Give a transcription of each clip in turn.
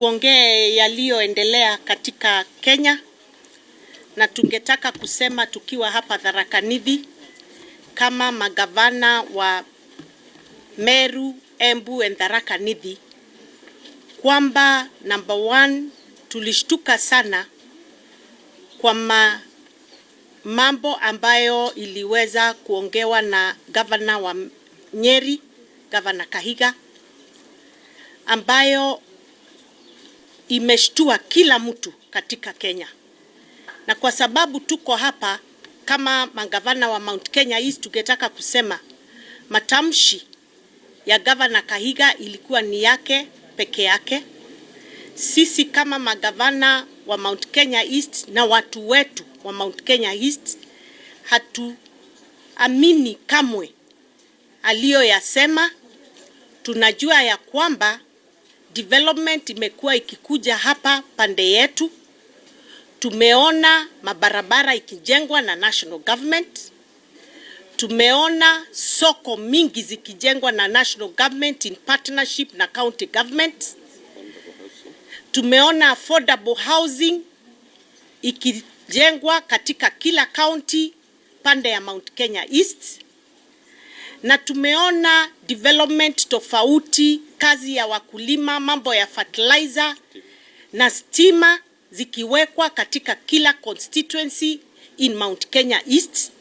Tuongee yaliyoendelea katika Kenya, na tungetaka kusema tukiwa hapa Tharaka Nithi kama magavana wa Meru, Embu and Tharaka Nithi kwamba number one, tulishtuka sana kwa mambo ambayo iliweza kuongewa na governor wa Nyeri, Governor Kahiga, ambayo imeshtua kila mtu katika Kenya. Na kwa sababu tuko hapa kama magavana wa Mount Kenya East, tungetaka kusema matamshi ya Governor Kahiga ilikuwa ni yake peke yake. Sisi kama magavana wa Mount Kenya East na watu wetu wa Mount Kenya East hatuamini kamwe aliyoyasema. Tunajua ya kwamba development imekuwa ikikuja hapa pande yetu. Tumeona mabarabara ikijengwa na national government. Tumeona soko mingi zikijengwa na national government in partnership na county government. Tumeona affordable housing ikijengwa katika kila county pande ya Mount Kenya East. Na tumeona development tofauti, kazi ya wakulima, mambo ya fertilizer na stima zikiwekwa katika kila constituency in Mount Kenya East.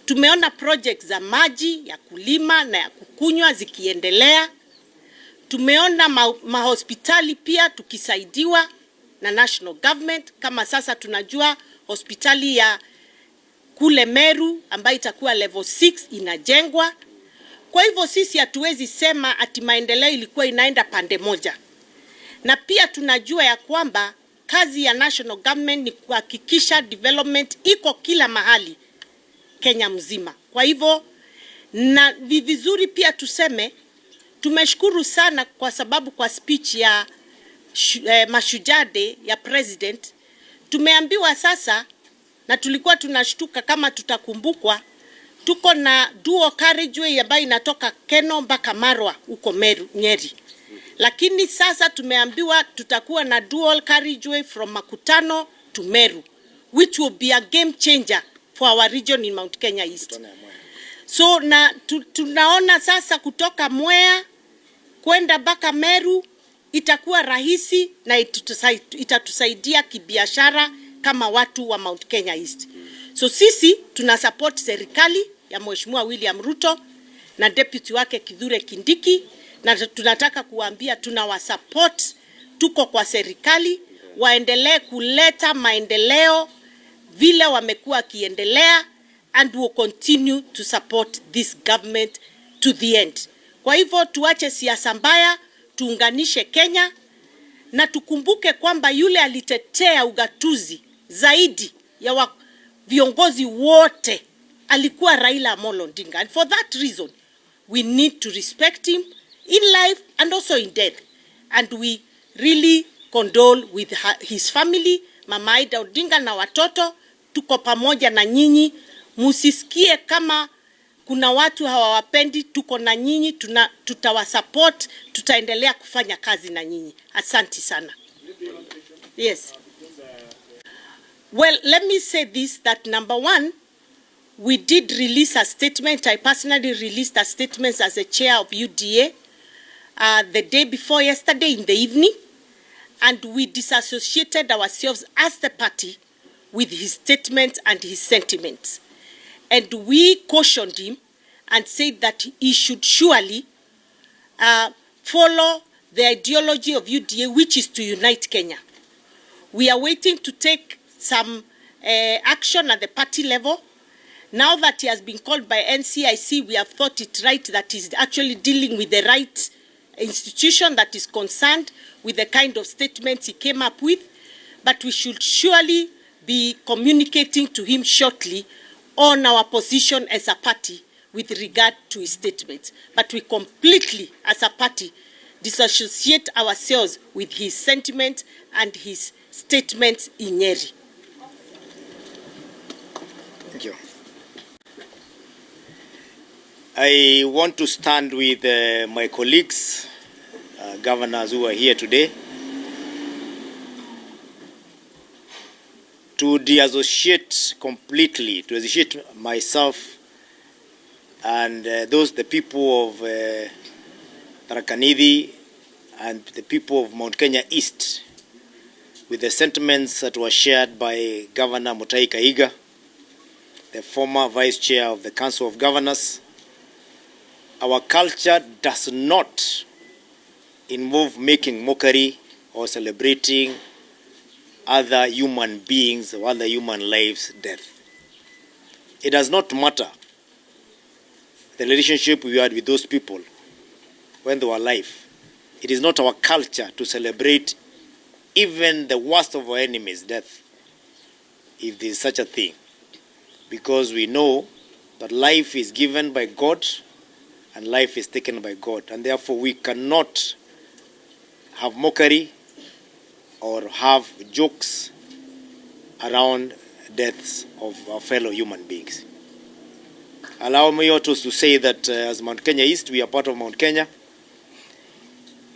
Tumeona projects za maji ya kulima na ya kukunywa zikiendelea. Tumeona mahospitali pia tukisaidiwa na national government, kama sasa tunajua hospitali ya kule Meru ambayo itakuwa level 6 inajengwa. Kwa hivyo sisi hatuwezi sema ati maendeleo ilikuwa inaenda pande moja. Na pia tunajua ya kwamba kazi ya national government ni kuhakikisha development iko kila mahali Kenya mzima. Kwa hivyo na vizuri pia tuseme tumeshukuru sana kwa sababu kwa speech ya Mashujaa Day ya president tumeambiwa sasa, na tulikuwa tunashtuka kama tutakumbukwa, tuko na dual carriageway ambayo inatoka Keno mpaka Marwa huko Meru, Nyeri. Lakini sasa tumeambiwa tutakuwa na dual carriageway from Makutano to Meru, which will be a game changer for our region in Mount Kenya East. So na tunaona sasa kutoka Mwea kwenda mpaka Meru itakuwa rahisi na itatusaidia kibiashara kama watu wa Mount Kenya East. So sisi tunasupport serikali ya Mheshimiwa William Ruto na deputy wake Kithure Kindiki, na tunataka kuambia tunawasupport, tuko kwa serikali, waendelee kuleta maendeleo vile wamekuwa kiendelea, and will continue to support this government to the end. Kwa hivyo tuache siasa mbaya, tuunganishe Kenya, na tukumbuke kwamba yule alitetea ugatuzi zaidi ya viongozi wote alikuwa Raila Amolo Odinga. And for that reason, we need to respect him in life and also in death. And we really condole with his family, Mama Aida Odinga na watoto. Tuko pamoja na nyinyi, musisikie kama kuna watu hawawapendi. Tuko na nyinyi, tutawasupport, tutaendelea kufanya kazi na nyinyi. Asante sana. Yes. Well, let me say this, that number one, we did release a statement. I personally released a statement as a chair of UDA the day before yesterday in the evening, and we disassociated ourselves as the party with his statement and his sentiments. And we cautioned him and said that he should surely follow the ideology of UDA, which is to unite Kenya. We are waiting to take some action at the party level. Now that he has been called by NCIC, we have thought it right that he's actually dealing with the right institution that is concerned with the kind of statements he came up with. But we should surely be communicating to him shortly on our position as a party with regard to his statements. But we completely, as a party, disassociate ourselves with his sentiment and his statements in Nyeri. Thank you. I want to stand with my colleagues, governors who are here today, to de-associate completely, to associate myself and the people of Tharaka-Nithi and the people of Mount Kenya East with the sentiments that were shared by Governor Mutahi Kahiga, the former Vice Chair of the Council of Governors. Our culture does not involve making mockery or celebrating other human beings or other human lives' death. It does not matter the relationship we had with those people when they were alive. It is not our culture to celebrate even the worst of our enemies' death, if there is such a thing, because we know that life is given by God and life is taken by God, and therefore we cannot have mockery or have jokes around deaths of our fellow human beings. Allow me also to say that as Mount Kenya East, we are part of Mount Kenya.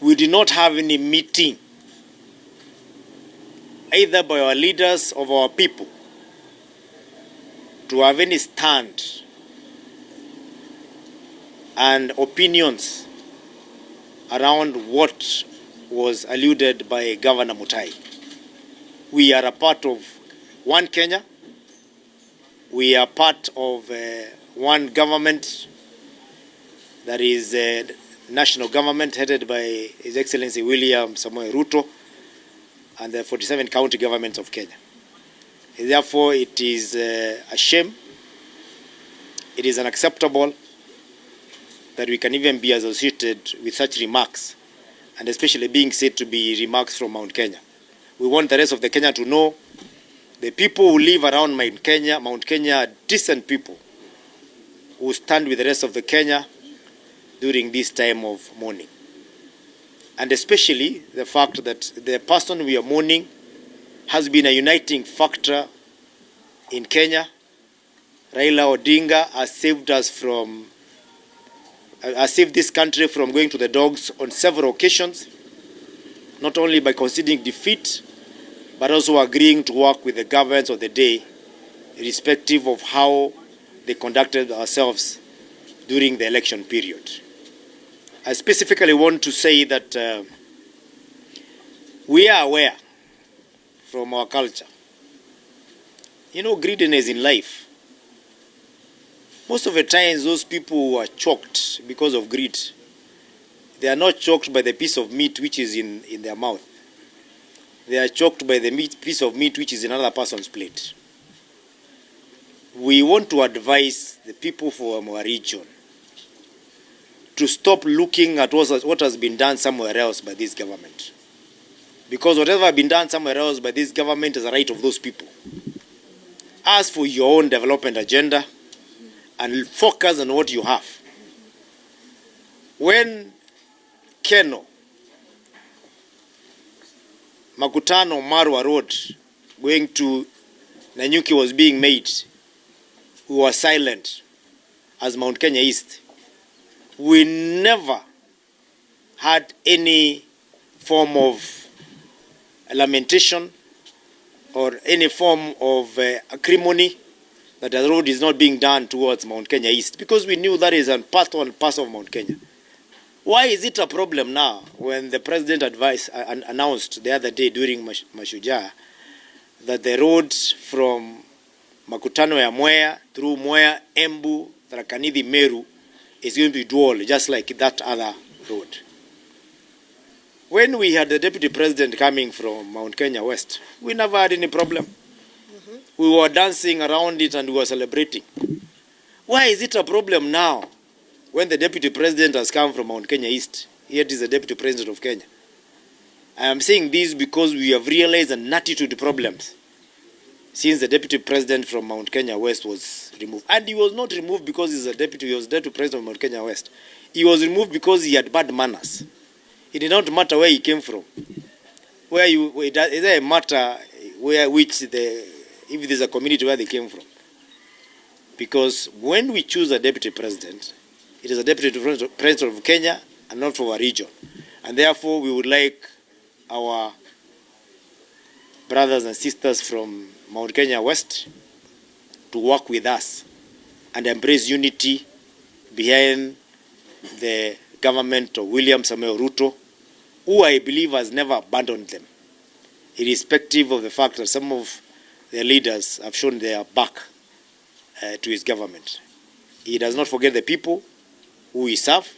We did not have any meeting either by our leaders of our people to have any stand and opinions around what was alluded by Governor Mutahi. We are a part of one Kenya. We are part of one government, that is national government headed by His Excellency William Samoei Ruto and the 47 county governments of Kenya. Therefore, it is a shame, it is unacceptable that we can even be associated with such remarks, and especially being said to be remarks from Mount Kenya. We want the rest of the Kenya to know the people who live around Mount Kenya are decent people who stand with the rest of the Kenya during this time of mourning. And especially the fact that the person we are mourning has been a uniting factor in Kenya. Raila Odinga has saved us from, has saved this country from going to the dogs on several occasions, not only by conceding defeat, but also agreeing to work with the governments of the day, irrespective of how they conducted ourselves during the election period. I specifically want to say that we are aware from our culture. You know, greediness in life. Most of the times those people who are choked because of greed, they are not choked by the piece of meat which is in their mouth. They are choked by the piece of meat which is in another person's plate. We want to advise the people from our region to stop looking at what has been done somewhere else by this government. Because whatever has been done somewhere else by this government is a right of those people. Ask for your own development agenda and focus on what you have. When Keno, Makutano, Marwa Road, going to Nanyuki was being made, we were silent as Mount Kenya East. We never had any form of lamentation or any form of acrimony that the road is not being done towards Mount Kenya East, because we knew that is a part and parcel of Mount Kenya. Why is it a problem now when the president announced the other day during Mashujaa that the road from Makutano ya Mwea through Mwea, Embu, Tharaka-Nithi, Meru is going to be dual, just like that other road? When we had the deputy president coming from Mount Kenya West, we never had any problem. We were dancing around it and we were celebrating. Why is it a problem now when the deputy president has come from Mount Kenya East, yet is the deputy president of Kenya? I am saying this because we have realized an attitude problems since the deputy president from Mount Kenya West was removed. And he was not removed because he's a deputy, he was deputy president of Mount Kenya West. He was removed because he had bad manners. It did not matter where he came from. It doesn't matter if there's a community where they came from. Because when we choose a deputy president, it is a deputy president of Kenya and not for our region. And therefore we would like our brothers and sisters from Mount Kenya West to work with us and embrace unity behind the government of William Samoei Ruto, who I believe has never abandoned them, irrespective of the fact that some of their leaders have shown their back to his government. He does not forget the people who we serve,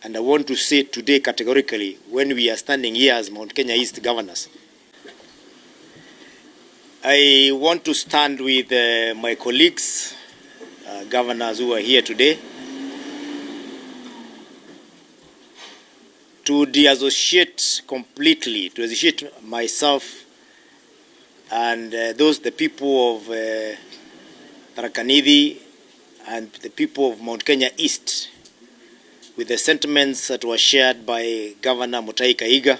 and I want to say today categorically, when we are standing here as Mount Kenya East governors, I want to stand with my colleagues, governors who are here today, to de-associate completely, to associate myself and the people of Tharaka Nithi and the people of Mount Kenya East with the sentiments that were shared by Governor Mutahi Kahiga,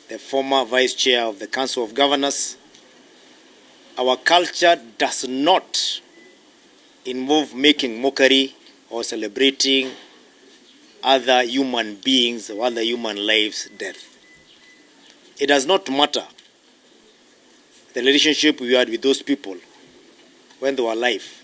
the former Vice Chair of the Council of Governors. Our culture does not involve making mockery or celebrating other human beings or other human lives' death. It does not matter the relationship we had with those people when they were alive.